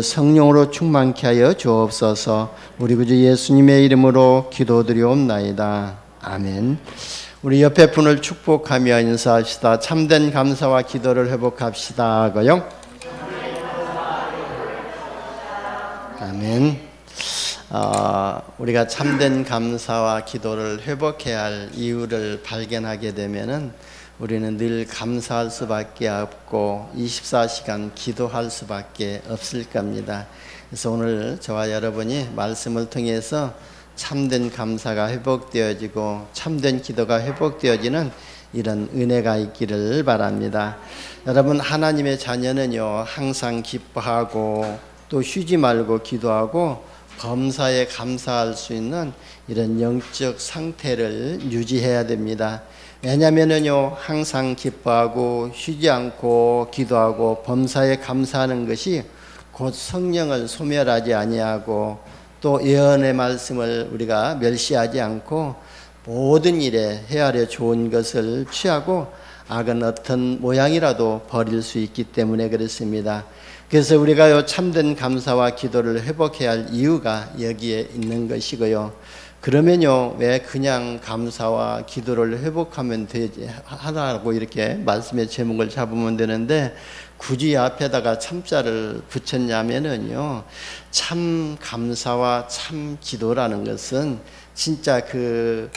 성령으로 충만케 하여 주옵소서. 우리 구주 예수님의 이름으로 기도드리옵나이다. 아멘. 우리 옆에 분을 축복하며 인사합시다. 참된 감사와 기도를 회복합시다 하고요. 아멘. 우리가 참된 감사와 기도를 회복해야 할 이유를 발견하게 되면은 우리는 늘 감사할 수밖에 없고 24시간 기도할 수밖에 없을 겁니다. 그래서 오늘 저와 여러분이 말씀을 통해서 참된 감사가 회복되어지고 참된 기도가 회복되어지는 이런 은혜가 있기를 바랍니다. 여러분, 하나님의 자녀는요, 항상 기뻐하고 또 쉬지 말고 기도하고 범사에 감사할 수 있는 이런 영적 상태를 유지해야 됩니다. 왜냐하면요, 항상 기뻐하고 쉬지 않고 기도하고 범사에 감사하는 것이 곧 성령을 소멸하지 아니하고 또 예언의 말씀을 우리가 멸시하지 않고 모든 일에 헤아려 좋은 것을 취하고 악은 어떤 모양이라도 버릴 수 있기 때문에 그렇습니다. 그래서 우리가 참된 감사와 기도를 회복해야 할 이유가 여기에 있는 것이고요. 그러면요, 왜 그냥 감사와 기도를 회복하면 되지 하라고 이렇게 말씀의 제목을 잡으면 되는데 굳이 앞에다가 참자를 붙였냐면은요, 참 감사와 참 기도라는 것은 진짜 그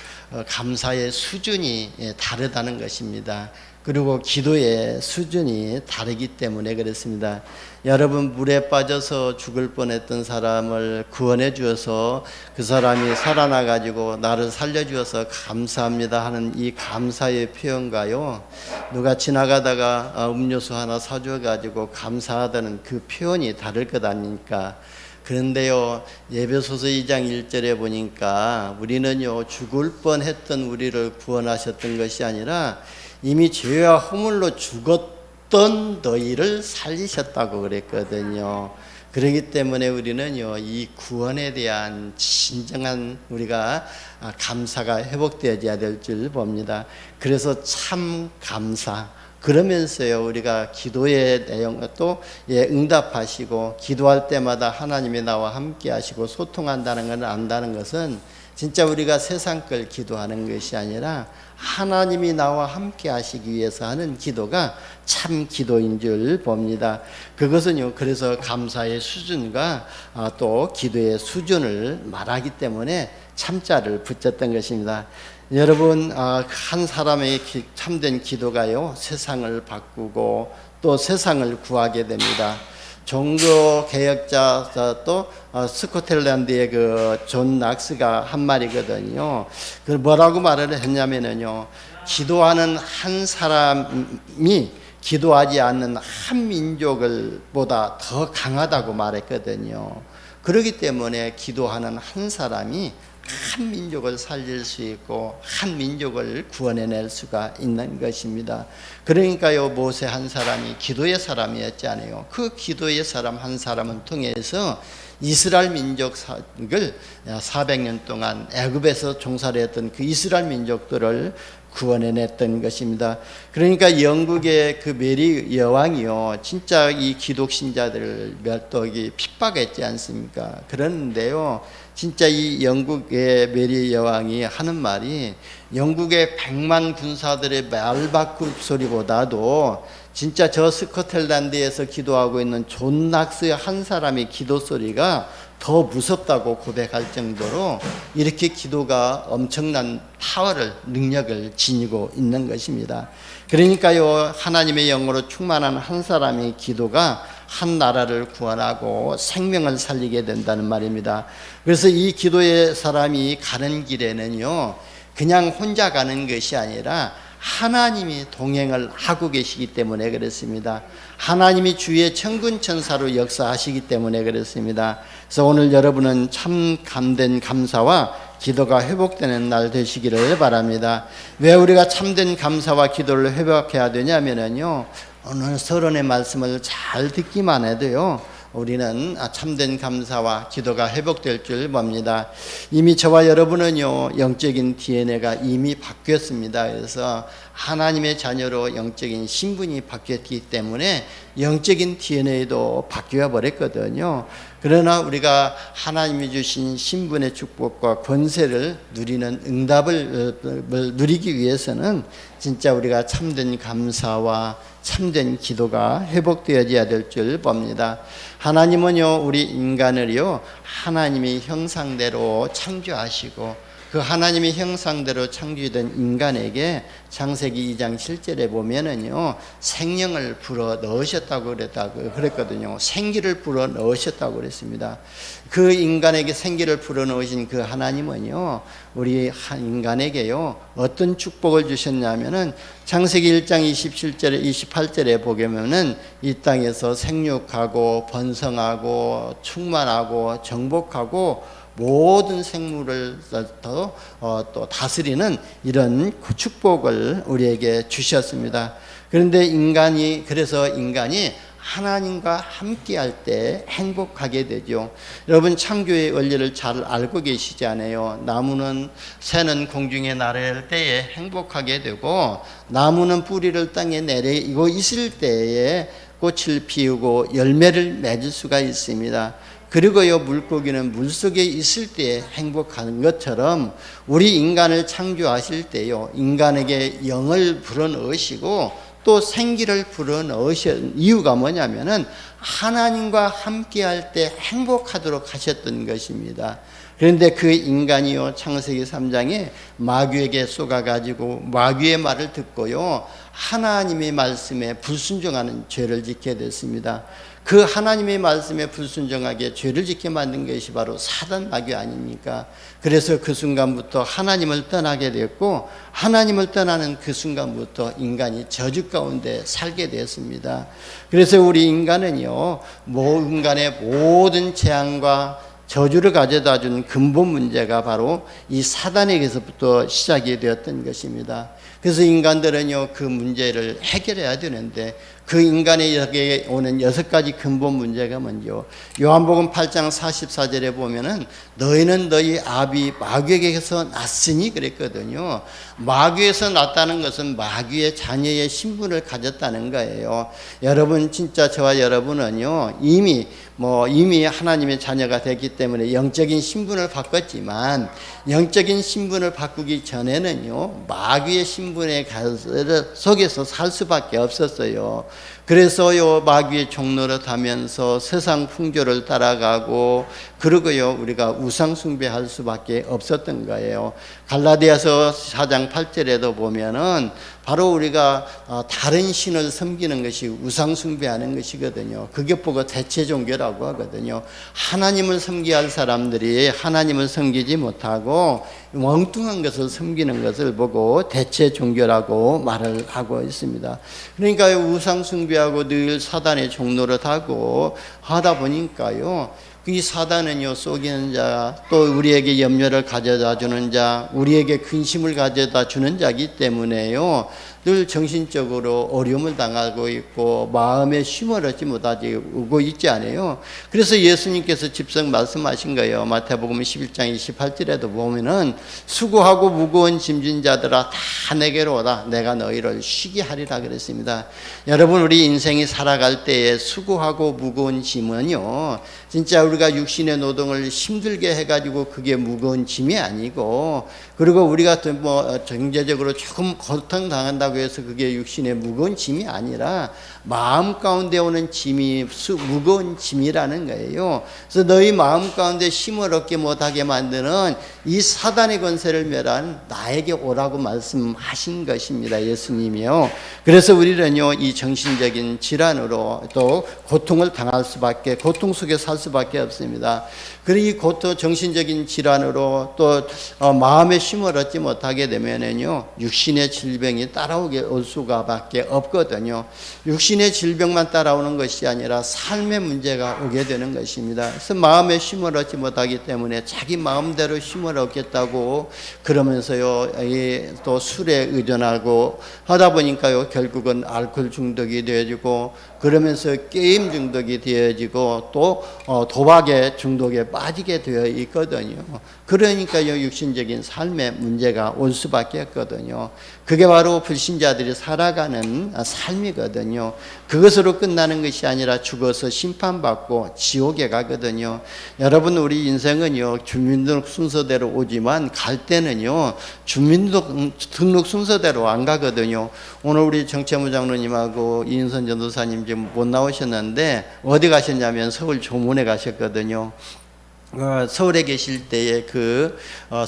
감사의 수준이 다르다는 것입니다. 그리고 기도의 수준이 다르기 때문에 그렇습니다. 여러분, 물에 빠져서 죽을 뻔했던 사람을 구원해 주어서 그 사람이 살아나 가지고 나를 살려 주어서 감사합니다 하는 이 감사의 표현과요, 누가 지나가다가 음료수 하나 사줘 가지고 감사하다는 그 표현이 다를 것 아닙니까? 그런데요, 에베소서 2장 1절에 보니까 우리는요, 죽을 뻔했던 우리를 구원하셨던 것이 아니라 이미 죄와 허물로 죽었던 너희를 살리셨다고 그랬거든요. 그렇기 때문에 우리는요, 이 구원에 대한 진정한 우리가 감사가 회복되어야 될 줄 봅니다. 그래서 참 감사, 그러면서요, 우리가 기도의 내용을 또 응답하시고 기도할 때마다 하나님이 나와 함께 하시고 소통한다는 걸 안다는 것은 진짜 우리가 세상 걸 기도하는 것이 아니라 하나님이 나와 함께 하시기 위해서 하는 기도가 참 기도인 줄 봅니다. 그것은요, 그래서 감사의 수준과 또 기도의 수준을 말하기 때문에 참자를 붙였던 것입니다. 여러분, 한 사람의 참된 기도가요, 세상을 바꾸고 또 세상을 구하게 됩니다. 종교 개혁자 또 스코틀랜드의 그 존 낙스가 한 말이거든요. 그 뭐라고 말을 했냐면요, 기도하는 한 사람이 기도하지 않는 한 민족을 보다 더 강하다고 말했거든요. 그렇기 때문에 기도하는 한 사람이 한 민족을 살릴 수 있고 한 민족을 구원해낼 수가 있는 것입니다. 그러니까요, 모세 한 사람이 기도의 사람이었잖아요. 그 기도의 사람 한 사람을 통해서 이스라엘 민족을 400년 동안 애굽에서 종살이 했던 그 이스라엘 민족들을 구원해냈던 것입니다. 그러니까 영국의 그 메리 여왕이요, 진짜 이 기독신자들을 멸독이 핍박했지 않습니까? 그런데요, 진짜 이 영국의 메리 여왕이 하는 말이 영국의 100만 군사들의 말바꾸 소리보다도 진짜 저 스코틀랜드에서 기도하고 있는 존 낙스의 한 사람의 기도 소리가 더 무섭다고 고백할 정도로 이렇게 기도가 엄청난 파워를, 능력을 지니고 있는 것입니다. 그러니까요, 하나님의 영으로 충만한 한 사람의 기도가 한 나라를 구원하고 생명을 살리게 된다는 말입니다. 그래서 이 기도의 사람이 가는 길에는요, 그냥 혼자 가는 것이 아니라 하나님이 동행을 하고 계시기 때문에 그렇습니다. 하나님이 주의 천군 천사로 역사하시기 때문에 그렇습니다. 그래서 오늘 여러분은 참 감된 감사와 기도가 회복되는 날 되시기를 바랍니다. 왜 우리가 참된 감사와 기도를 회복해야 되냐면요, 오늘 서론의 말씀을 잘 듣기만 해도요, 우리는 참된 감사와 기도가 회복될 줄 봅니다. 이미 저와 여러분은요, 영적인 DNA가 이미 바뀌었습니다. 그래서 하나님의 자녀로 영적인 신분이 바뀌었기 때문에 영적인 DNA도 바뀌어 버렸거든요. 그러나 우리가 하나님이 주신 신분의 축복과 권세를 누리는 응답을 누리기 위해서는 진짜 우리가 참된 감사와 참된 기도가 회복되어져야 될 줄 봅니다. 하나님은요, 우리 인간을요, 하나님의 형상대로 창조하시고 그 하나님의 형상대로 창조된 인간에게 창세기 2장 7절에 보면은요, 생명을 불어 넣으셨다고 그랬거든요. 생기를 불어 넣으셨다고 그랬습니다. 그 인간에게 생기를 불어 넣으신 그 하나님은요, 우리 인간에게요, 어떤 축복을 주셨냐면은 창세기 1장 27절에 28절에 보면은 이 땅에서 생육하고 번성하고 충만하고 정복하고 모든 생물을 또 다스리는 이런 축복을 우리에게 주셨습니다. 그런데 그래서 인간이 하나님과 함께할 때 행복하게 되죠. 여러분, 창조의 원리를 잘 알고 계시지 않아요? 새는 공중에 날을 때에 행복하게 되고, 나무는 뿌리를 땅에 내리고 있을 때에 꽃을 피우고 열매를 맺을 수가 있습니다. 그리고요, 물고기는 물속에 있을 때 행복한 것처럼 우리 인간을 창조하실 때요, 인간에게 영을 불어넣으시고 또 생기를 불어넣으신 이유가 뭐냐면은 하나님과 함께할 때 행복하도록 하셨던 것입니다. 그런데 그 인간이요, 창세기 3장에 마귀에게 쏘가가지고 마귀의 말을 듣고요, 하나님의 말씀에 불순종하는 죄를 짓게 됐습니다. 그 하나님의 말씀에 불순종하게 죄를 짓게 만든 것이 바로 사단 마귀 아닙니까? 그래서 그 순간부터 하나님을 떠나게 됐고, 하나님을 떠나는 그 순간부터 인간이 저주 가운데 살게 되었습니다. 그래서 우리 인간은요, 인간의 모든 재앙과 저주를 가져다 준 근본 문제가 바로 이 사단에게서부터 시작이 되었던 것입니다. 그래서 인간들은요, 그 문제를 해결해야 되는데 그 인간에게 오는 6가지 근본 문제가 뭔지요? 요한복음 8장 44절에 보면은 너희는 너희 아비 마귀에게서 났으니 그랬거든요. 마귀에서 났다는 것은 마귀의 자녀의 신분을 가졌다는 거예요. 여러분, 진짜 저와 여러분은요, 이미 하나님의 자녀가 됐기 때문에 영적인 신분을 바꿨지만, 영적인 신분을 바꾸기 전에는요, 마귀의 신분의 속에서 살 수밖에 없었어요. 그래서요, 마귀의 종노릇 하면서 세상 풍조를 따라가고, 그러고요, 우리가 우상 숭배할 수밖에 없었던 거예요. 갈라디아서 4장 8절에도 보면은 바로 우리가 다른 신을 섬기는 것이 우상 숭배하는 것이거든요. 그게 보고 대체 종교라고 하거든요. 하나님을 섬겨야 할 사람들이 하나님을 섬기지 못하고 멍뚱한 것을 섬기는 것을 보고 대체 종교라고 말을 하고 있습니다. 그러니까 우상 숭배하고 늘 사단의 종노릇하고 하다 보니까요, 이 사단은요, 속이는 자, 또 우리에게 염려를 가져다 주는 자, 우리에게 근심을 가져다 주는 자이기 때문에요, 늘 정신적으로 어려움을 당하고 있고 마음에 쉼을 얻지 못하고 있지 않아요. 그래서 예수님께서 직접 말씀하신 거예요. 마태복음 11장 28절에도 보면은 수고하고 무거운 짐진 자들아 다 내게로 오라, 내가 너희를 쉬게 하리라 그랬습니다. 여러분, 우리 인생이 살아갈 때에 수고하고 무거운 짐은요, 진짜 우리가 육신의 노동을 힘들게 해가지고 그게 무거운 짐이 아니고, 그리고 우리가 경제적으로 조금 고통당한다고 해서 그게 육신의 무거운 짐이 아니라 마음 가운데 오는 짐이 무거운 짐이라는 거예요. 그래서 너희 마음 가운데 힘을 얻게 못하게 만드는 이 사단의 권세를 멸한 나에게 오라고 말씀하신 것입니다, 예수님이요. 그래서 우리는요, 이 정신적인 질환으로 또 고통을 당할 수밖에, 고통 속에 살 수밖에 없습니다. 그리고 이 정신적인 질환으로 또 마음의 힘을 얻지 못하게 되면은요, 육신의 질병이 올 수가 밖에 없거든요. 육신의 질병만 따라오는 것이 아니라 삶의 문제가 오게 되는 것입니다. 그래서 마음의 힘을 얻지 못하기 때문에 자기 마음대로 힘을 얻겠다고 그러면서요, 또 술에 의존하고 하다 보니까요, 결국은 알코올 중독이 되어지고, 그러면서 게임 중독이 되어지고, 또 도박의 중독에 빠지게 되어 있거든요. 그러니까요, 육신적인 삶의 문제가 올 수밖에 없거든요. 그게 바로 불신 불신자들이 살아가는 삶이거든요. 그것으로 끝나는 것이 아니라 죽어서 심판받고 지옥에 가거든요. 여러분, 우리 인생은요, 주민등록 순서대로 오지만 갈 때는요, 주민등록 순서대로 안 가거든요. 오늘 우리 정채무 장로님하고 이인선 전도사님 지금 못 나오셨는데 어디 가셨냐면 서울 조문에 가셨거든요. 서울에 계실 때에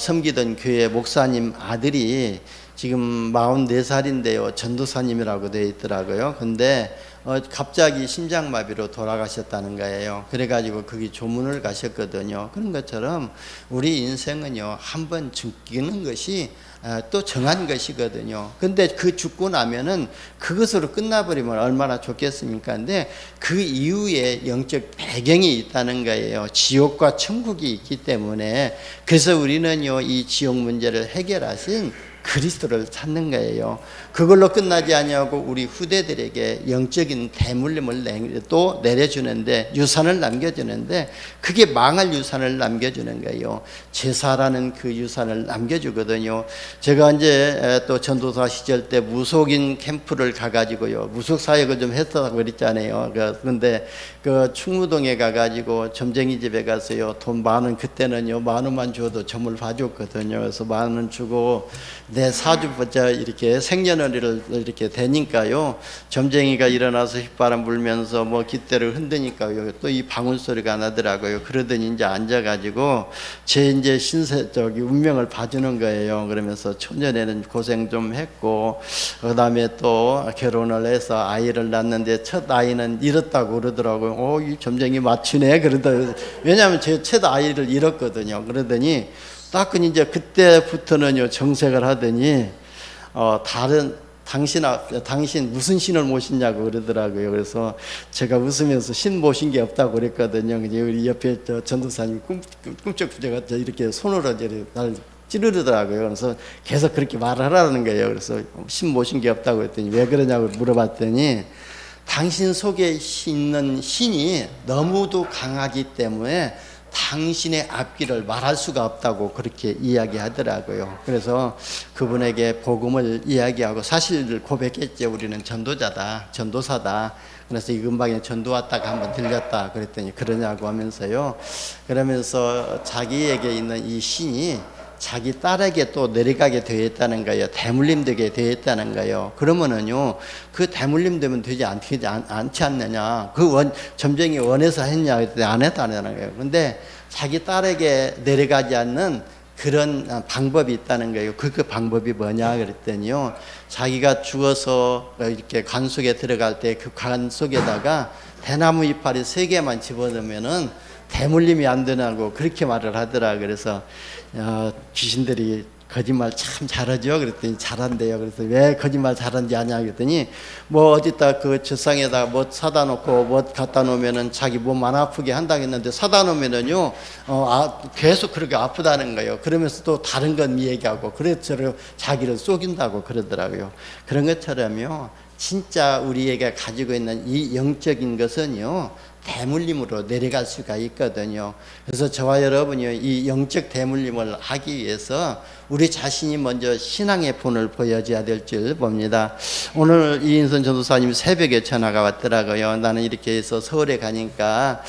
섬기던 교회 목사님 아들이 지금 44살인데요. 전도사님이라고 되어 있더라고요. 근데 갑자기 심장마비로 돌아가셨다는 거예요. 그래가지고 거기 조문을 가셨거든요. 그런 것처럼 우리 인생은요, 한번 죽기는 것이 또 정한 것이거든요. 근데 그 죽고 나면은 그것으로 끝나버리면 얼마나 좋겠습니까? 근데 그 이후에 영적 배경이 있다는 거예요. 지옥과 천국이 있기 때문에. 그래서 우리는요, 이 지옥 문제를 해결하신 그리스도를 찾는 거예요. 그걸로 끝나지 아니하고 우리 후대들에게 영적인 대물림을 또 내려주는데, 유산을 남겨주는데, 그게 망할 유산을 남겨주는 거예요. 제사라는 그 유산을 남겨주거든요. 제가 이제 또 전도사 시절 때 무속인 캠프를 가가지고요, 무속 사역을 좀 했다고 그랬잖아요. 그런데 그 충무동에 가가지고 점쟁이 집에 가서요, 돈 10,000원, 그때는요 10,000원만 줘도 점을 봐줬거든요. 그래서 10,000원 주고 내 사주보자 이렇게 생년월일을 이렇게 대니까요, 점쟁이가 일어나서 휘바람 불면서 뭐 깃대를 흔드니까요, 또 이 방울 소리가 나더라고요. 그러더니 이제 앉아가지고 제 이제 운명을 봐주는 거예요. 그러면서 초년에는 고생 좀 했고, 그 다음에 또 결혼을 해서 아이를 낳는데 첫 아이는 잃었다고 그러더라고요. 이 점쟁이 맞추네 그러다. 왜냐하면 제 첫 아이를 잃었거든요. 그러더니 딱 이제 그때부터는요, 정색을 하더니 당신 무슨 신을 모시냐고 그러더라고요. 그래서 제가 웃으면서 신 모신 게 없다고 그랬거든요. 우리 옆에 전도사님 꿈쩍부쩍 이렇게 손으로 날 찌르더라고요. 그래서 계속 그렇게 말을 하라는 거예요. 그래서 신 모신 게 없다고 그랬더니 왜 그러냐고 물어봤더니, 당신 속에 있는 신이 너무도 강하기 때문에 당신의 앞길을 말할 수가 없다고 그렇게 이야기하더라고요. 그래서 그분에게 복음을 이야기하고 사실을 고백했죠. 우리는 전도자다, 전도사다. 그래서 이 근방에 전도 왔다가 한번 들렸다 그랬더니 그러냐고 하면서요, 그러면서 자기에게 있는 이 신이 자기 딸에게 또 내려가게 되어 있다는 거예요. 대물림 되게 되어 있다는 거예요. 그러면은요, 그 대물림 되면 되지 않지 않느냐. 점쟁이 원해서 했냐 그랬더니 안 했다는 거예요. 근데 자기 딸에게 내려가지 않는 그런 방법이 있다는 거예요. 그 방법이 뭐냐 그랬더니요, 자기가 죽어서 이렇게 관 속에 들어갈 때 그 관 속에다가 대나무 이파리 3개만 집어넣으면은 대물림이 안 되냐고 그렇게 말을 하더라. 그래서 귀신들이 거짓말 참 잘하죠. 그랬더니 잘한대요. 그래서 왜 거짓말 잘하는지 아냐 그랬더니, 뭐 어디다 그 젖상에다 뭐 사다 놓고 뭐 갖다 놓으면은 자기 몸 안 아프게 한다고 했는데, 사다 놓으면은요 계속 그렇게 아프다는 거예요. 그러면서 또 다른 건 얘기하고, 그래서 자기를 속인다고 그러더라고요. 그런 것처럼요, 진짜 우리에게 가지고 있는 이 영적인 것은요, 대물림으로 내려갈 수가 있거든요. 그래서 저와 여러분이 이 영적 대물림을 하기 위해서 우리 자신이 먼저 신앙의 본을 보여줘야 될 줄 봅니다. 오늘 이인선 전도사님 새벽에 전화가 왔더라고요. 나는 이렇게 해서 서울에 가니까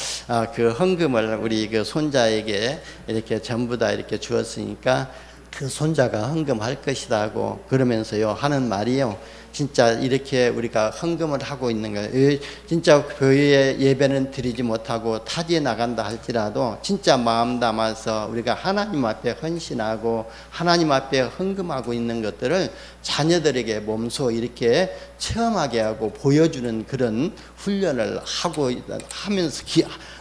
그 헌금을 우리 그 손자에게 이렇게 전부 다 이렇게 주었으니까 그 손자가 헌금할 것이라고 그러면서요 하는 말이요, 진짜 이렇게 우리가 헌금을 하고 있는 거예요. 진짜 교회에 예배는 드리지 못하고 타지에 나간다 할지라도 진짜 마음 담아서 우리가 하나님 앞에 헌신하고 하나님 앞에 헌금하고 있는 것들을 자녀들에게 몸소 이렇게 체험하게 하고 보여주는 그런 훈련을 하면서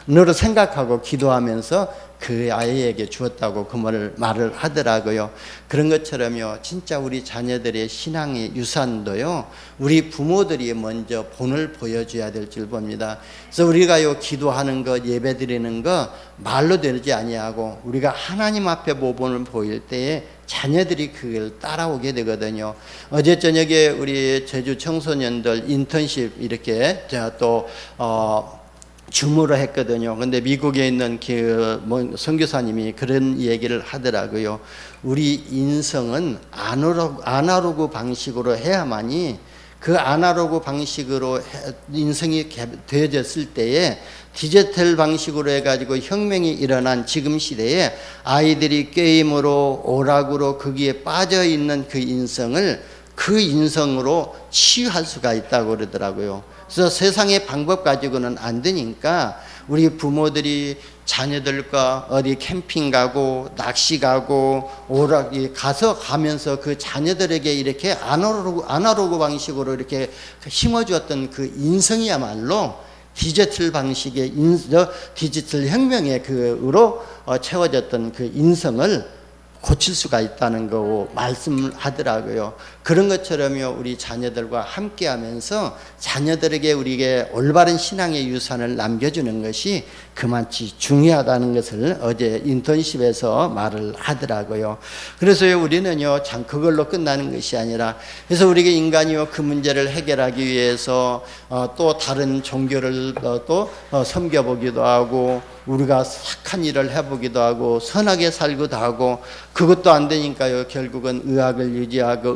너를 생각하고 기도하면서 그 아이에게 주었다고 그 말을 하더라고요. 그런 것처럼요, 진짜 우리 자녀들의 신앙의 유산도요, 우리 부모들이 먼저 본을 보여줘야 될 줄 봅니다. 그래서 우리가요, 기도하는 것, 예배 드리는 것 말로 되지 아니하고 우리가 하나님 앞에 모본을 보일 때에 자녀들이 그걸 따라오게 되거든요. 어제 저녁에 우리 제주 청소년들 인턴십 이렇게 또 줌으로 했거든요. 근데 미국에 있는 선교사님이 그런 얘기를 하더라고요. 우리 인성은 아날로그 방식으로 해야만이 그 아날로그 방식으로 인성이 되어졌을 때에 디지털 방식으로 해가지고 혁명이 일어난 지금 시대에 아이들이 게임으로 오락으로 거기에 빠져있는 그 인성을 그 인성으로 치유할 수가 있다고 그러더라고요. 그래서 세상의 방법 가지고는 안 되니까 우리 부모들이 자녀들과 어디 캠핑 가고 낚시 가고 오락이 가면서 그 자녀들에게 이렇게 아날로그 방식으로 이렇게 심어주었던 그 인성이야말로 디지털 방식의 디지털 혁명의 그로 채워졌던 그 인성을 고칠 수가 있다는 거 말씀을 하더라고요. 그런 것처럼요, 우리 자녀들과 함께 하면서 자녀들에게 우리에게 올바른 신앙의 유산을 남겨주는 것이 그만치 중요하다는 것을 어제 인턴십에서 말을 하더라고요. 그래서 우리는요, 참 그걸로 끝나는 것이 아니라, 그래서 우리가 인간이요, 그 문제를 해결하기 위해서 또 다른 종교를 또 섬겨보기도 하고, 우리가 착한 일을 해보기도 하고 선하게 살기도 하고, 그것도 안 되니까요, 결국은 의학을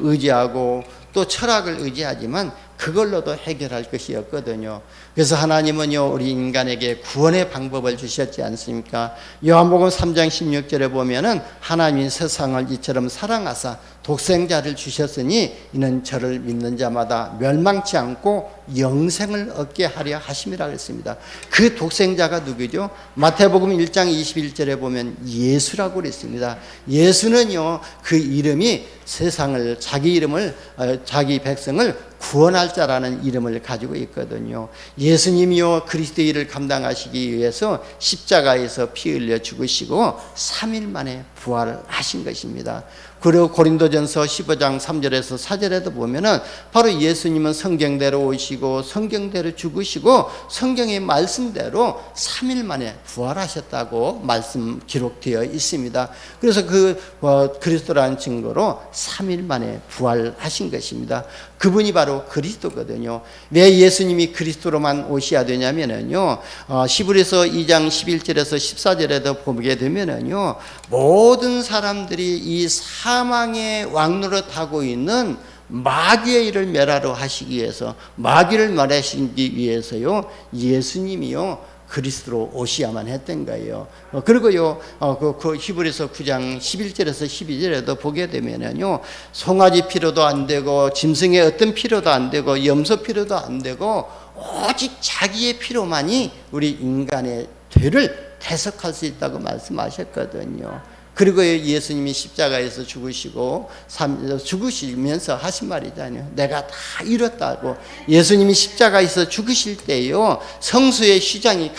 의지하고 또 철학을 의지하지만 그걸로도 해결할 것이 없거든요. 그래서 하나님은요, 우리 인간에게 구원의 방법을 주셨지 않습니까? 요한복음 3장 16절에 보면은 하나님이 세상을 이처럼 사랑하사 독생자를 주셨으니 이는 저를 믿는 자마다 멸망치 않고 영생을 얻게 하려 하심이라 그랬습니다. 그 독생자가 누구죠? 마태복음 1장 21절에 보면 예수라고 그랬습니다. 예수는요, 그 이름이 세상을, 자기 백성을 구원할 자라는 이름을 가지고 있거든요. 예수님이요, 그리스도의 일을 감당하시기 위해서 십자가에서 피 흘려 죽으시고 3일 만에 부활하신 것입니다. 그리고 고린도전서 15장 3절에서 4절에도 보면은 바로 예수님은 성경대로 오시고 성경대로 죽으시고 성경의 말씀대로 3일 만에 부활하셨다고 말씀 기록되어 있습니다. 그래서 그리스도라는 증거로 3일 만에 부활하신 것입니다. 그분이 바로 그리스도거든요. 왜 예수님이 그리스도로만 오셔야 되냐면은요, 히브리서 2장 11절에서 14절에도 보게 되면은요, 모든 사람들이 이 사망의 왕노릇하고 있는 마귀의 일을 멸하러 하시기 위해서, 마귀를 멸하시기 위해서요, 예수님이요, 그리스도로 오셔야만 했던 거예요. 그리고요, 그 히브리서 9장 11절에서 12절에도 보게 되면은요, 송아지 피로도 안 되고 짐승의 어떤 피로도 안 되고 염소 피로도 안 되고 오직 자기의 피로만이 우리 인간의 죄를 대속할 수 있다고 말씀하셨거든요. 그리고 예수님이 십자가에서 죽으시면서 하신 말이잖아요. 내가 다 이뤘다고. 예수님이 십자가에서 죽으실 때요, 성수의 휘장이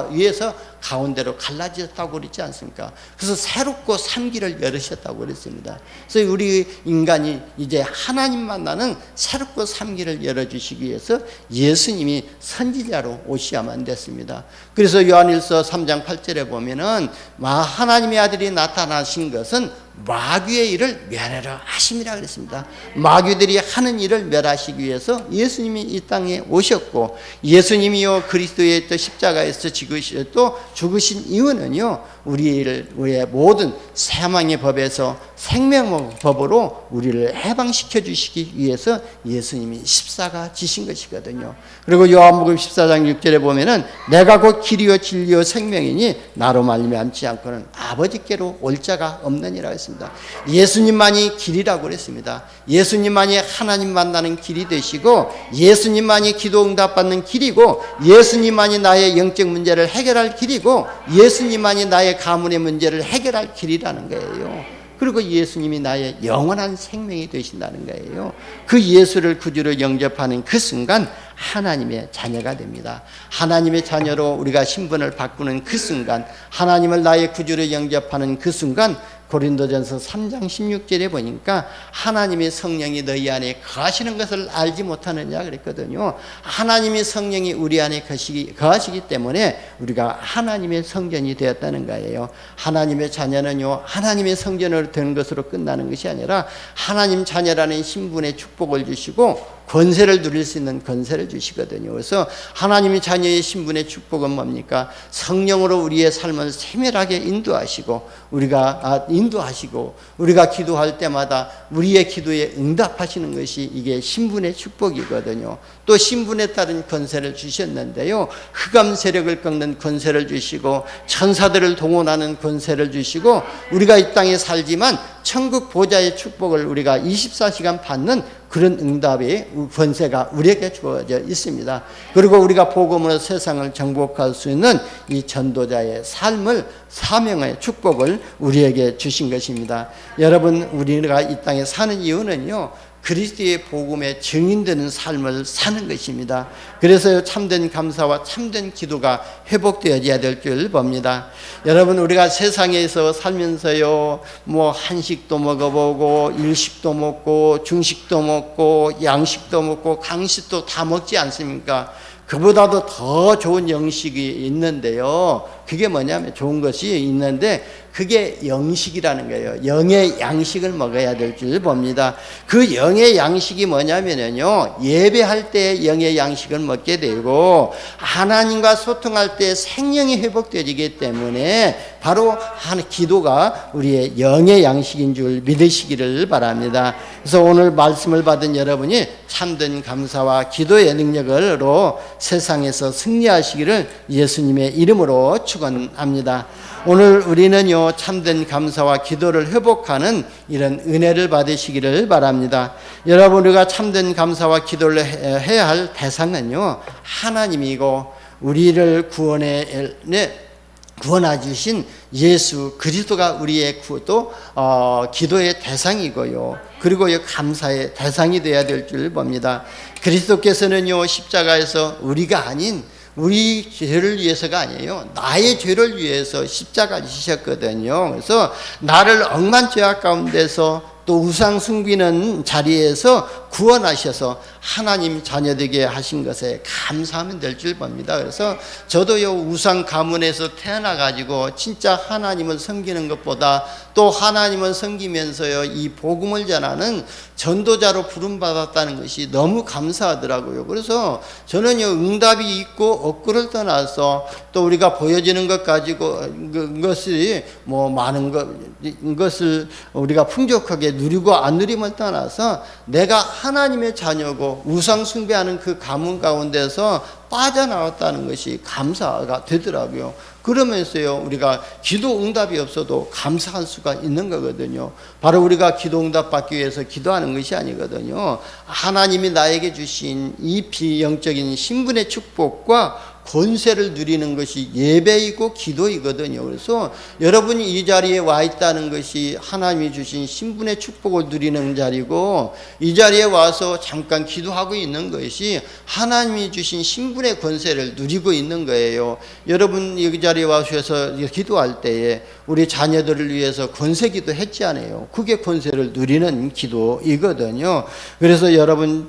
위에서 가운데로 갈라졌다고 그랬지 않습니까? 그래서 새롭고 산 길을 열으셨다고 그랬습니다. 그래서 우리 인간이 이제 하나님 만나는 새롭고 산 길을 열어주시기 위해서 예수님이 선지자로 오셔야만 됐습니다. 그래서 요한일서 3장 8절에 보면은 하나님의 아들이 나타나신 것은 마귀의 일을 멸하려 하심이라 그랬습니다. 마귀들이 하는 일을 멸하시기 위해서 예수님이 이 땅에 오셨고, 예수님이요, 그리스도의 또 십자가에서 죽으신 이유는요, 우리의 모든 사망의 법에서 생명의 법으로 우리를 해방시켜 주시기 위해서 예수님이 십자가 지신 것이거든요. 그리고 요한복음 14장 6절에 보면은 내가 곧 길이요 진리요 생명이니 나로 말미암지 않고는 아버지께로 올 자가 없느니라 했습니다. 예수님만이 길이라고 그랬습니다. 예수님만이 하나님 만나는 길이 되시고, 예수님만이 기도 응답받는 길이고, 예수님만이 나의 영적 문제를 해결할 길이고, 예수님만이 나의 가문의 문제를 해결할 길이라는 거예요. 그리고 예수님이 나의 영원한 생명이 되신다는 거예요. 그 예수를 구주로 영접하는 그 순간 하나님의 자녀가 됩니다. 하나님의 자녀로 우리가 신분을 바꾸는 그 순간, 하나님을 나의 구주로 영접하는 그 순간, 고린도전서 3장 16절에 보니까 하나님의 성령이 너희 안에 거하시는 것을 알지 못하느냐 그랬거든요. 하나님의 성령이 우리 안에 거하시기 때문에 우리가 하나님의 성전이 되었다는 거예요. 하나님의 자녀는요, 하나님의 성전으로 되는 것으로 끝나는 것이 아니라 하나님 자녀라는 신분의 축복을 주시고 권세를 누릴 수 있는 권세를 주시거든요. 그래서 하나님의 자녀의 신분의 축복은 뭡니까? 성령으로 우리의 삶을 세밀하게 인도하시고 우리가 기도할 때마다 우리의 기도에 응답하시는 것이 이게 신분의 축복이거든요. 또 신분에 따른 권세를 주셨는데요, 흑암 세력을 꺾는 권세를 주시고 천사들을 동원하는 권세를 주시고 우리가 이 땅에 살지만 천국 보좌의 축복을 우리가 24시간 받는 그런 응답의 권세가 우리에게 주어져 있습니다. 그리고 우리가 복음으로 세상을 정복할 수 있는 이 전도자의 삶을, 사명의 축복을 우리에게 주신 것입니다. 여러분, 우리가 이 땅에 사는 이유는요, 그리스도의 복음의 증인되는 삶을 사는 것입니다. 그래서 참된 감사와 참된 기도가 회복되어져야 될 줄 봅니다. 여러분, 우리가 세상에서 살면서요, 한식도 먹어보고 일식도 먹고 중식도 먹고 양식도 먹고 강식도 다 먹지 않습니까? 그보다도 더 좋은 영식이 있는데요, 그게 뭐냐면 좋은 것이 있는데 그게 영식이라는 거예요. 영의 양식을 먹어야 될 줄 봅니다. 그 영의 양식이 뭐냐면요, 예배할 때 영의 양식을 먹게 되고 하나님과 소통할 때 생명이 회복되기 때문에 바로 기도가 우리의 영의 양식인 줄 믿으시기를 바랍니다. 그래서 오늘 말씀을 받은 여러분이 참된 감사와 기도의 능력으로 세상에서 승리하시기를 예수님의 이름으로 축원합니다. 오늘 우리는요, 참된 감사와 기도를 회복하는 이런 은혜를 받으시기를 바랍니다. 여러분, 우리가 참된 감사와 기도를 해야 할 대상은요, 하나님이고 우리를 구원해 주신 예수 그리스도가 우리의 기도의 대상이고요, 그리고 감사의 대상이 되어야 될 줄 봅니다. 그리스도께서는요, 십자가에서 우리가 아닌 우리 죄를 위해서가 아니에요, 나의 죄를 위해서 십자가 지셨거든요. 그래서 나를 억만 죄악 가운데서 또 우상 숨기는 자리에서 구원하셔서 하나님 자녀되게 하신 것에 감사하면 될 줄 봅니다. 그래서 저도요, 우상 가문에서 태어나가지고 진짜 하나님을 섬기는 것보다 또 하나님을 섬기면서요, 이 복음을 전하는 전도자로 부름받았다는 것이 너무 감사하더라고요. 그래서 저는요, 응답이 있고 없고를 떠나서 또 우리가 보여지는 것 가지고 그것이 많은 것을 우리가 풍족하게 누리고 안 누림을 떠나서 내가 하나님의 자녀고 우상 숭배하는 그 가문 가운데서 빠져나왔다는 것이 감사가 되더라고요. 그러면서요, 우리가 기도 응답이 없어도 감사할 수가 있는 거거든요. 바로 우리가 기도 응답 받기 위해서 기도하는 것이 아니거든요. 하나님이 나에게 주신 이 비영적인 신분의 축복과 권세를 누리는 것이 예배이고 기도이거든요. 그래서 여러분이 이 자리에 와 있다는 것이 하나님이 주신 신분의 축복을 누리는 자리고, 이 자리에 와서 잠깐 기도하고 있는 것이 하나님이 주신 신분의 권세를 누리고 있는 거예요. 여러분 이 자리에 와셔서 기도할 때에 우리 자녀들을 위해서 권세 기도했지 않아요? 그게 권세를 누리는 기도이거든요. 그래서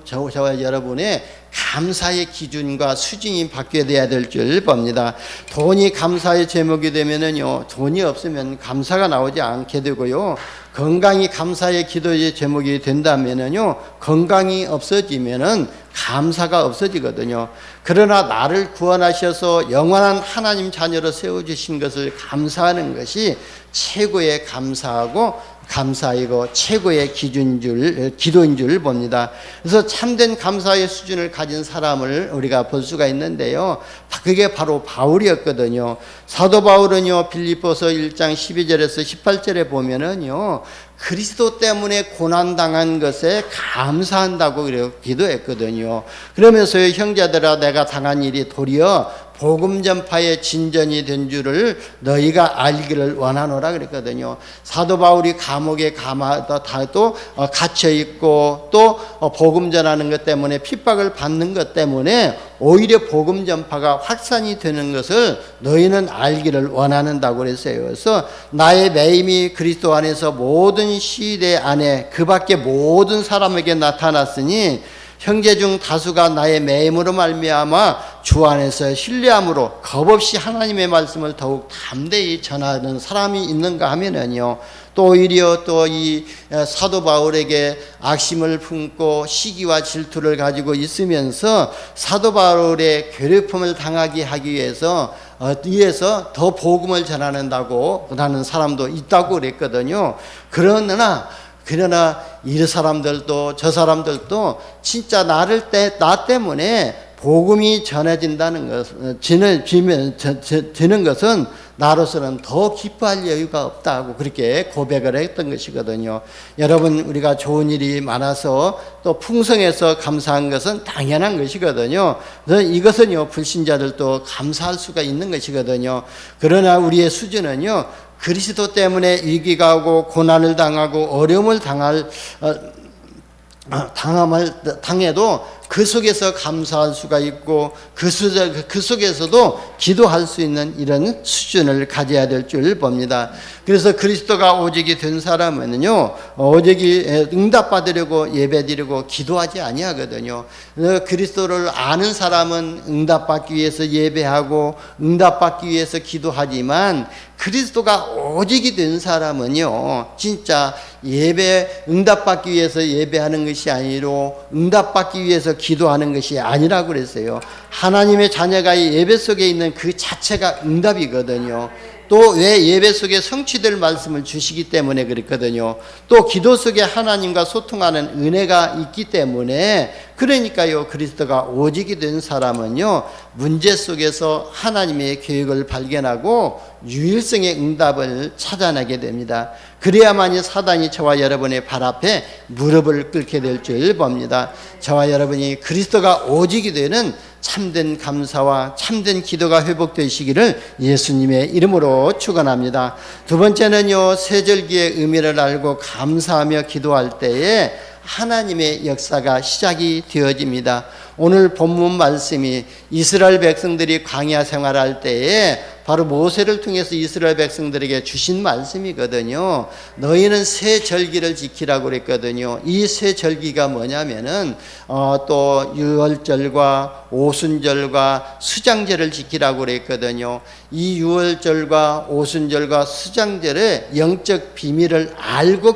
저와 여러분의 감사의 기준과 수준이 바뀌어야 돼야 될 줄 봅니다. 돈이 감사의 제목이 되면은요, 돈이 없으면 감사가 나오지 않게 되고요, 건강이 감사의 기도의 제목이 된다면은요, 건강이 없어지면은 감사가 없어지거든요. 그러나 나를 구원하셔서 영원한 하나님 자녀로 세워주신 것을 감사하는 것이 최고의 감사이고 최고의 기도인 줄 봅니다. 그래서 참된 감사의 수준을 가진 사람을 우리가 볼 수가 있는데요, 그게 바로 바울이었거든요. 사도 바울은요, 빌립보서 1장 12절에서 18절에 보면은요, 그리스도 때문에 고난당한 것에 감사한다고 기도했거든요. 그러면서요, 형제들아, 내가 당한 일이 도리어 복음 전파의 진전이 된 줄을 너희가 알기를 원하노라 그랬거든요. 사도 바울이 감옥에 또 갇혀 있고 또 복음 전하는 것 때문에 핍박을 받는 것 때문에 오히려 복음 전파가 확산이 되는 것을 너희는 알기를 원하는다고 그랬어요. 그래서 나의 매임이 그리스도 안에서 모든 시대 안에 그 밖에 모든 사람에게 나타났으니 형제 중 다수가 나의 매임으로 말미암아 주 안에서 신뢰함으로 겁없이 하나님의 말씀을 더욱 담대히 전하는 사람이 있는가 하면은요, 또 오히려 또 이 사도 바울에게 악심을 품고 시기와 질투를 가지고 있으면서 사도 바울의 괴롭힘을 당하게 하기 위해서 더 복음을 전하는다고 하는 사람도 있다고 그랬거든요. 그러나 이 사람들도 저 사람들도 진짜 나 때문에 복음이 전해진다는 것은 되는 것은 나로서는 더 기뻐할 여유가 없다고 그렇게 고백을 했던 것이거든요. 여러분, 우리가 좋은 일이 많아서 또 풍성해서 감사한 것은 당연한 것이거든요. 이것은요, 불신자들도 감사할 수가 있는 것이거든요. 그러나 우리의 수준은요, 그리스도 때문에 위기가 오고 고난을 당하고 어려움을 당해도 그 속에서 감사할 수가 있고 그 속에서도 기도할 수 있는 이런 수준을 가져야 될 줄 봅니다. 그래서 그리스도가 오직이 된 사람은요, 오직이 응답받으려고 예배드리고 기도하지 아니하거든요. 그리스도를 아는 사람은 응답받기 위해서 예배하고 응답받기 위해서 기도하지만 그리스도가 오직이 된 사람은요, 진짜 응답받기 위해서 예배하는 것이 아니로 응답받기 위해서 기도하는 것이 아니라고 그랬어요. 하나님의 자녀가 예배 속에 있는 그 자체가 응답이거든요. 또 왜 예배 속에 성취될 말씀을 주시기 때문에 그랬거든요. 또 기도 속에 하나님과 소통하는 은혜가 있기 때문에, 그러니까요, 그리스도가 오직이 된 사람은요, 문제 속에서 하나님의 계획을 발견하고 유일성의 응답을 찾아내게 됩니다. 그래야만이 사단이 저와 여러분의 발 앞에 무릎을 꿇게 될 줄 봅니다. 저와 여러분이 그리스도가 오직이 되는 참된 감사와 참된 기도가 회복되시기를 예수님의 이름으로 축원합니다. 두 번째는요, 세절기의 의미를 알고 감사하며 기도할 때에 하나님의 역사가 시작이 되어집니다. 오늘 본문 말씀이 이스라엘 백성들이 광야 생활할 때에 바로 모세를 통해서 이스라엘 백성들에게 주신 말씀이거든요. 너희는 새 절기를 지키라고 그랬거든요. 이 새 절기가 뭐냐면은 또 유월절과 오순절과 수장절을 지키라고 그랬거든요. 이 유월절과 오순절과 수장절의 영적 비밀을 알고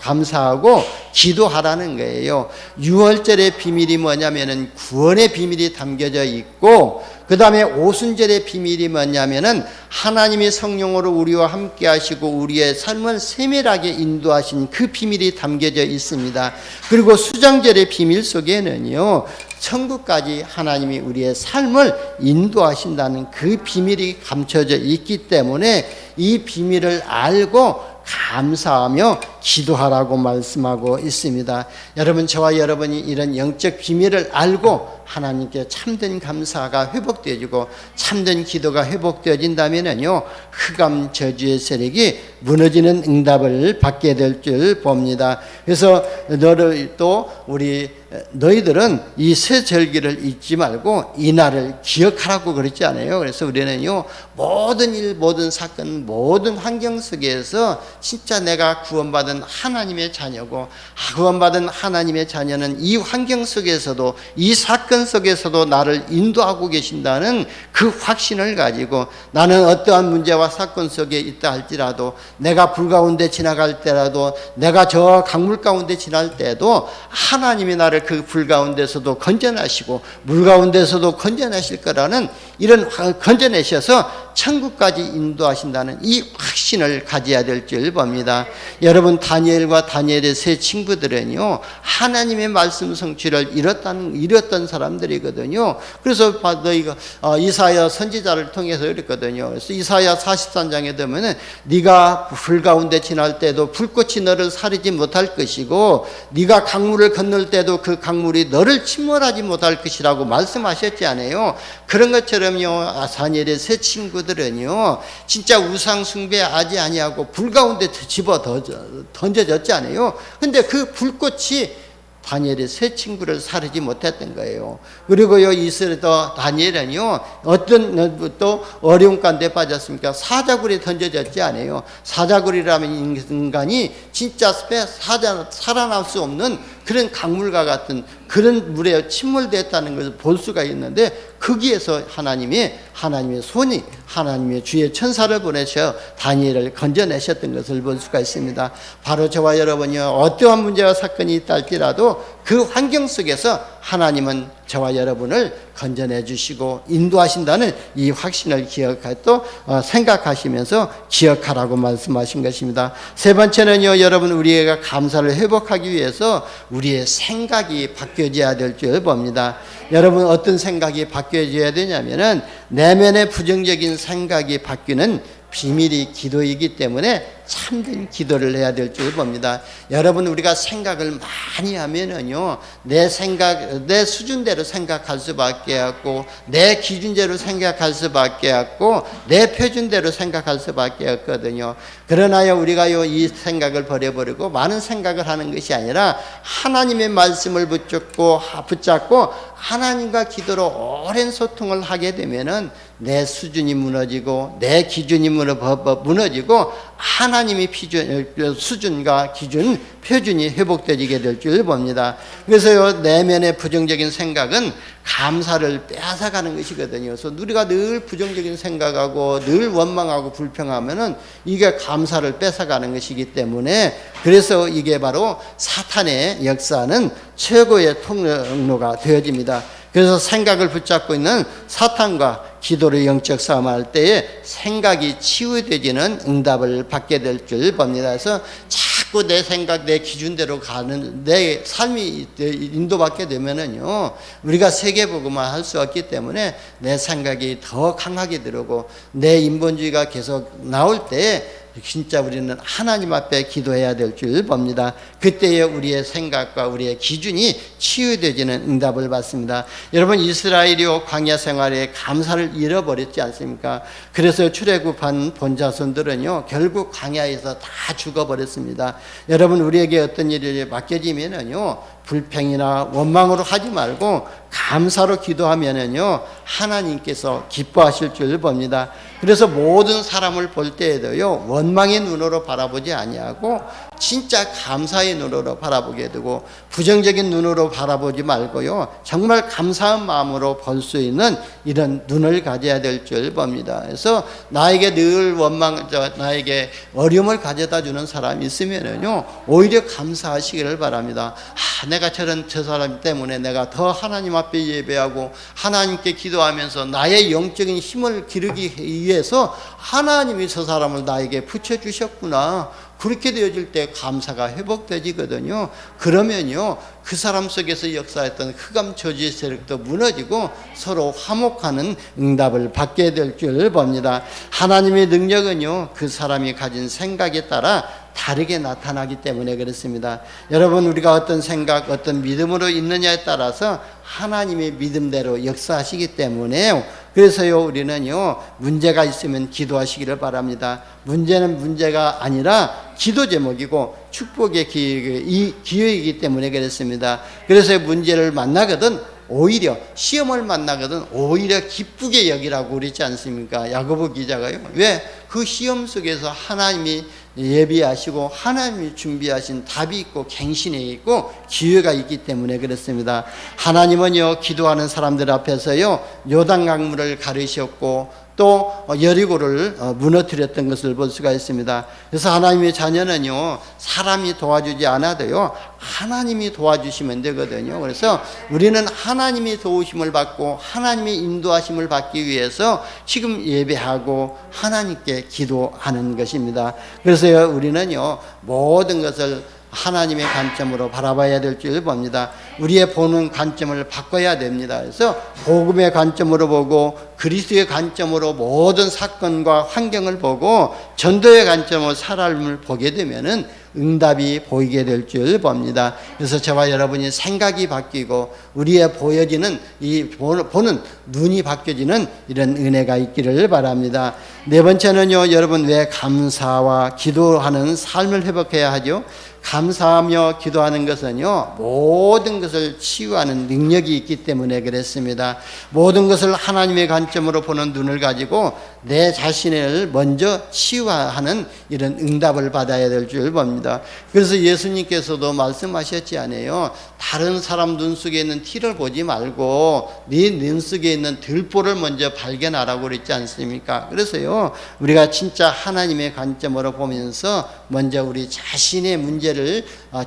감사하고 기도하라는 거예요. 유월절의 비밀이 뭐냐면은 구원의 비밀이 담겨져 있고, 그 다음에 오순절의 비밀이 뭐냐면은 하나님이 성령으로 우리와 함께 하시고 우리의 삶을 세밀하게 인도하신 그 비밀이 담겨져 있습니다. 그리고 수장절의 비밀 속에는요, 천국까지 하나님이 우리의 삶을 인도하신다는 그 비밀이 감춰져 있기 때문에 이 비밀을 알고 감사하며 기도하라고 말씀하고 있습니다. 여러분, 저와 여러분이 이런 영적 비밀을 알고 하나님께 참된 감사가 회복되어지고 참된 기도가 회복되어진다면요, 흑암 저주의 세력이 무너지는 응답을 받게 될 줄 봅니다. 그래서 너희들은 이 새 절기를 잊지 말고 이 날을 기억하라고 그랬지 않아요? 그래서 우리는요, 모든 일, 모든 사건, 모든 환경 속에서 진짜 내가 구원받은 하나님의 자녀고, 구원받은 하나님의 자녀는 이 환경 속에서도, 이 사건 속에서도 나를 인도하고 계신다는 그 확신을 가지고, 나는 어떠한 문제와 사건 속에 있다 할지라도, 내가 불 가운데 지나갈 때라도, 내가 저 강물 가운데 지날 때도 하나님이 나를 그 불 가운데서도 건져내시고 물 가운데서도 건져내실 거라는, 이런 건져내셔서 천국까지 인도하신다는 이 확신을 가져야 될 줄 봅니다. 여러분, 다니엘과 다니엘의 세 친구들은요, 하나님의 말씀 성취를 이뤘던 사람들이거든요. 그래서 너희가 이사야 선지자를 통해서 이랬거든요. 그래서 이사야 43장에 되면은 네가 불 가운데 지날 때도 불꽃이 너를 사리지 못할 것이고, 네가 강물을 건널 때도 그 강물이 너를 침몰하지 못할 것이라고 말씀하셨지 않아요? 그런 것처럼요, 다니엘의 세 친구들은요, 진짜 우상 숭배하지 아니하고 불 가운데 집어 던져졌지 않아요? 근데 그 불꽃이 다니엘의 세 친구를 사르지 못했던 거예요. 그리고요, 이스라엘도 다니엘은요, 어떤 또 어려운 가운데 빠졌습니까? 사자굴에 던져졌지 않아요. 사자굴이라면 인간이 진짜 살아날 수 없는 그런 강물과 같은 그런 물에 침몰됐다는 것을 볼 수가 있는데, 거기에서 하나님의 손이, 하나님의 주의 천사를 보내셔 다니엘을 건져내셨던 것을 볼 수가 있습니다. 바로 저와 여러분이 어떠한 문제와 사건이 있다 할지라도 그 환경 속에서 하나님은 저와 여러분을 건져내 주시고 인도하신다는 이 확신을 생각하시면서 기억하라고 말씀하신 것입니다. 세 번째는요, 여러분, 우리가 감사를 회복하기 위해서 우리의 생각이 바뀌어져야 될 줄 봅니다. 여러분, 어떤 생각이 바뀌어져야 되냐면은 내면의 부정적인 생각이 바뀌는 비밀이 기도이기 때문에 참된 기도를 해야 될 줄 봅니다. 여러분, 우리가 생각을 많이 하면은요, 내 수준대로 생각할 수밖에 없고, 내 기준대로 생각할 수밖에 없고, 내 표준대로 생각할 수밖에 없거든요. 그러나요, 우리가요, 이 생각을 버려버리고 많은 생각을 하는 것이 아니라 하나님의 말씀을 붙잡고 하나님과 기도로 오랜 소통을 하게 되면은 내 수준이 무너지고 내 기준이 무너지고 하나님의 수준과 기준, 표준이 회복되게 될 줄 봅니다. 그래서요, 내면의 부정적인 생각은 감사를 빼앗아가는 것이거든요. 그래서 우리가 늘 부정적인 생각하고 늘 원망하고 불평하면은 이게 감사를 뺏어가는 것이기 때문에, 그래서 이게 바로 사탄의 역사는 최고의 통로가 되어집니다. 그래서 생각을 붙잡고 있는 사탄과 기도를 영적 싸움할 때에 생각이 치유되지는 응답을 받게 될 줄 봅니다. 그래서 자꾸 내 생각, 내 기준대로 가는 내 삶이 인도받게 되면은요, 우리가 세계복음화 할 수 없기 때문에 내 생각이 더 강하게 들어오고 내 인본주의가 계속 나올 때 진짜 우리는 하나님 앞에 기도해야 될 줄 봅니다. 그때에 우리의 생각과 우리의 기준이 치유되지는 응답을 받습니다. 여러분, 이스라엘이요, 광야 생활에 감사를 잃어버렸지 않습니까? 그래서 출애굽한 본자손들은요, 결국 광야에서 다 죽어버렸습니다. 여러분, 우리에게 어떤 일이 맡겨지면은요, 불평이나 원망으로 하지 말고 감사로 기도하면은요, 하나님께서 기뻐하실 줄 봅니다. 그래서 모든 사람을 볼 때에도요, 원망의 눈으로 바라보지 아니하고 진짜 감사의 눈으로 바라보게 되고, 부정적인 눈으로 바라보지 말고요, 정말 감사한 마음으로 볼 수 있는 이런 눈을 가져야 될 줄 봅니다. 그래서 나에게 늘 나에게 어려움을 가져다 주는 사람이 있으면은요, 오히려 감사하시기를 바랍니다. 내가 저 사람 때문에 내가 더 하나님 앞에 예배하고 하나님께 기도하면서 나의 영적인 힘을 기르기 위해서 하나님이 저 사람을 나에게 붙여주셨구나. 그렇게 되어질 때 감사가 회복되지거든요. 그러면요, 그 사람 속에서 역사했던 흑암 저주의 세력도 무너지고 서로 화목하는 응답을 받게 될 줄 봅니다. 하나님의 능력은요, 그 사람이 가진 생각에 따라 다르게 나타나기 때문에 그렇습니다. 여러분, 우리가 어떤 생각, 어떤 믿음으로 있느냐에 따라서 하나님의 믿음대로 역사하시기 때문에, 그래서요, 우리는요, 문제가 있으면 기도하시기를 바랍니다. 문제는 문제가 아니라 기도 제목이고 축복의 기회이기 때문에 그렇습니다. 그래서 문제를 만나거든 오히려, 시험을 만나거든 오히려 기쁘게 여기라고 그러지 않습니까? 야고보 기자가요. 왜? 그 시험 속에서 하나님이 예비하시고 하나님이 준비하신 답이 있고 갱신이 있고 기회가 있기 때문에 그렇습니다. 하나님은요, 기도하는 사람들 앞에서요, 요단 강물을 가르셨고 또 여리고를 무너뜨렸던 것을 볼 수가 있습니다. 그래서 하나님의 자녀는요, 사람이 도와주지 않아도요, 하나님이 도와주시면 되거든요. 그래서 우리는 하나님의 도우심을 받고 하나님의 인도하심을 받기 위해서 지금 예배하고 하나님께 기도하는 것입니다. 그래서 우리는요, 모든 것을 하나님의 관점으로 바라봐야 될 줄 봅니다. 우리의 보는 관점을 바꿔야 됩니다. 그래서 복음의 관점으로 보고 그리스도의 관점으로 모든 사건과 환경을 보고 전도의 관점으로 사람을 보게 되면은 응답이 보이게 될 줄 봅니다. 그래서 저와 여러분이 생각이 바뀌고 우리의 보여지는 이 보는 눈이 바뀌어지는 이런 은혜가 있기를 바랍니다. 네 번째는요, 여러분 왜 감사와 기도하는 삶을 회복해야 하죠? 감사하며 기도하는 것은요, 모든 것을 치유하는 능력이 있기 때문에 그랬습니다. 모든 것을 하나님의 관점으로 보는 눈을 가지고 내 자신을 먼저 치유하는 이런 응답을 받아야 될 줄 봅니다. 그래서 예수님께서도 말씀하셨지 않아요? 다른 사람 눈 속에 있는 티를 보지 말고 네 눈 속에 있는 들보를 먼저 발견하라고 그랬지 않습니까? 그래서요, 우리가 진짜 하나님의 관점으로 보면서 먼저 우리 자신의 문제를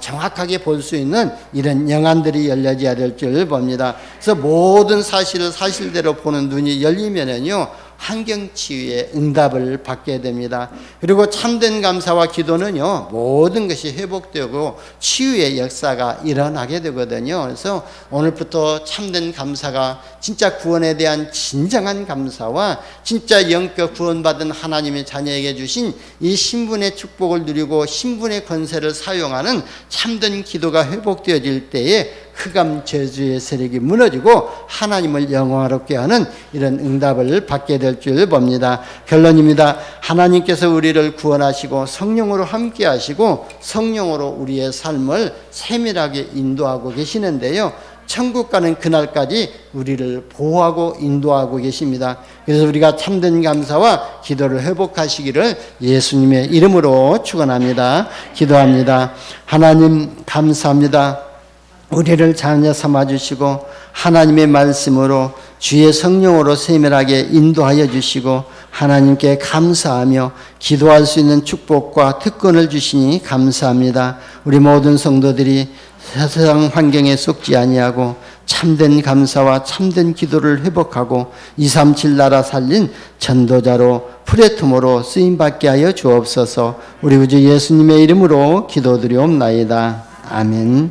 정확하게 볼 수 있는 이런 영안들이 열려져야 될 줄 봅니다. 그래서 모든 사실을 사실대로 보는 눈이 열리면은요, 환경치유의 응답을 받게 됩니다. 그리고 참된 감사와 기도는요, 모든 것이 회복되고 치유의 역사가 일어나게 되거든요. 그래서 오늘부터 참된 감사가 진짜 구원에 대한 진정한 감사와 진짜 영적 구원받은 하나님의 자녀에게 주신 이 신분의 축복을 누리고 신분의 권세를 사용하는 참된 기도가 회복되어질 때에 흑암 저주의 세력이 무너지고 하나님을 영광스럽게 하는 이런 응답을 받게 될 줄 봅니다. 결론입니다. 하나님께서 우리를 구원하시고 성령으로 함께 하시고 성령으로 우리의 삶을 세밀하게 인도하고 계시는데요, 천국 가는 그날까지 우리를 보호하고 인도하고 계십니다. 그래서 우리가 참된 감사와 기도를 회복하시기를 예수님의 이름으로 축원합니다. 기도합니다. 하나님 감사합니다. 우리를 자녀 삼아주시고 하나님의 말씀으로 주의 성령으로 세밀하게 인도하여 주시고 하나님께 감사하며 기도할 수 있는 축복과 특권을 주시니 감사합니다. 우리 모든 성도들이 세상 환경에 속지 아니하고 참된 감사와 참된 기도를 회복하고 237 나라 살린 전도자로 프레토모로 쓰임받게 하여 주옵소서. 우리 구주 예수님의 이름으로 기도드리옵나이다. 아멘.